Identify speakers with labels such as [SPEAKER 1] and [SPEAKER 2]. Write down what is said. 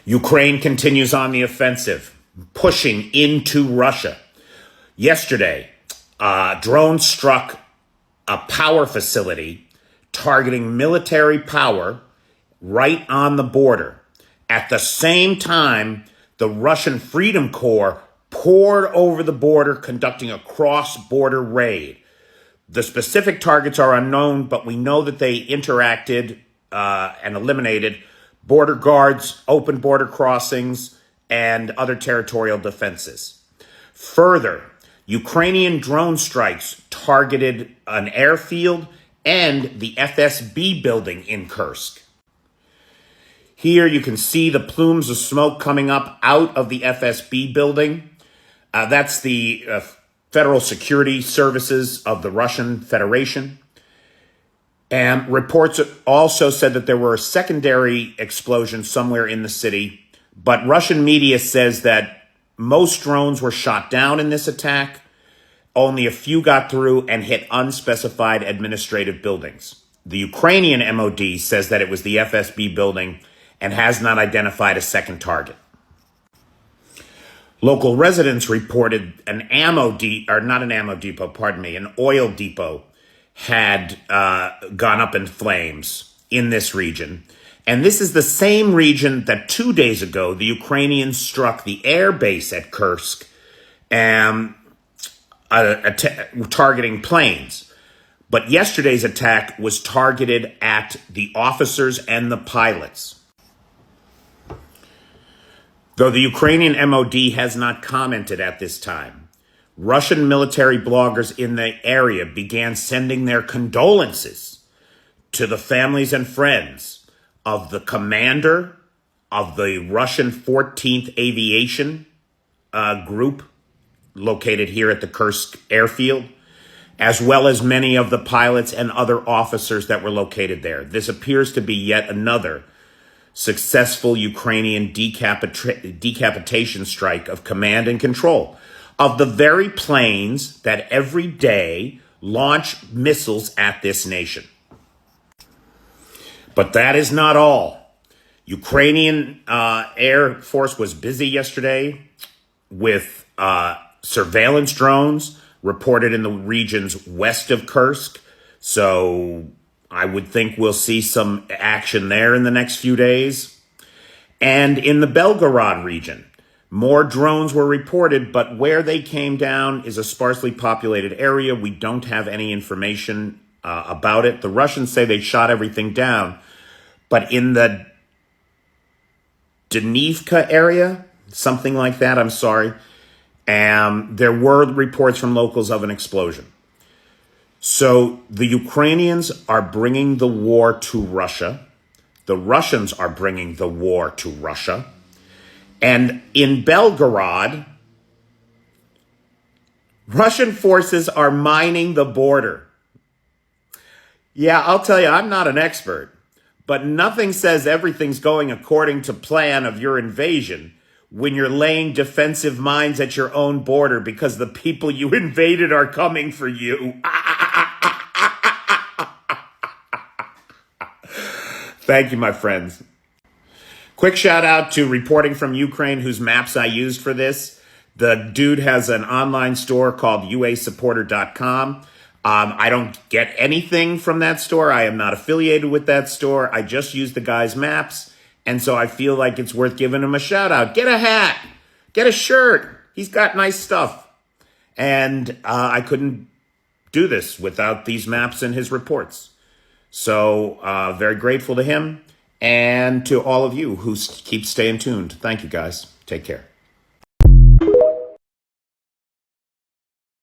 [SPEAKER 1] Ukraine continues on the offensive, pushing into Russia. Yesterday, drones struck a power facility targeting military power right on the border. At the same time, the Russian Freedom Corps poured over the border, conducting a cross-border raid. The specific targets are unknown, but we know that they interacted and eliminated border guards, open border crossings, and other territorial defenses. Further, Ukrainian drone strikes targeted an airfield and the FSB building in Kursk. Here you can see the plumes of smoke coming up out of the FSB building. That's the Federal Security Services of the Russian Federation. And reports also said that there were a secondary explosion somewhere in the city, but Russian media says that most drones were shot down in this attack. Only a few got through and hit unspecified administrative buildings. The Ukrainian MOD says that it was the FSB building and has not identified a second target. Local residents reported an oil depot had gone up in flames in this region. And this is the same region that 2 days ago, the Ukrainians struck the air base at Kursk, targeting planes. But yesterday's attack was targeted at the officers and the pilots. Though the Ukrainian MOD has not commented at this time, Russian military bloggers in the area began sending their condolences to the families and friends of the commander of the Russian 14th Aviation Group located here at the Kursk airfield, as well as many of the pilots and other officers that were located there. This appears to be yet another successful Ukrainian decapitation strike of command and control of the very planes that every day launch missiles at this nation. But that is not all. Ukrainian Air Force was busy yesterday with surveillance drones reported in the regions west of Kursk. So I would think we'll see some action there in the next few days. And in the Belgorod region, more drones were reported, but where they came down is a sparsely populated area. We don't have any information about it. The Russians say they shot everything down, but in the Denivka area, something like that, I'm sorry, there were reports from locals of an explosion. So the Ukrainians are bringing the war to Russia. The Russians are bringing the war to Russia. And in Belgorod, Russian forces are mining the border. Yeah, I'll tell you, I'm not an expert, but nothing says everything's going according to plan of your invasion when you're laying defensive mines at your own border because the people you invaded are coming for you. Thank you, my friends. Quick shout out to Reporting from Ukraine, whose maps I used for this. The dude has an online store called uasupporter.com. I don't get anything from that store. I am not affiliated with that store. I just use the guy's maps. And so I feel like it's worth giving him a shout out. Get a hat, get a shirt. He's got nice stuff. And I couldn't do this without these maps and his reports. So very grateful to him and to all of you who keep staying tuned. Thank you, guys. Take care.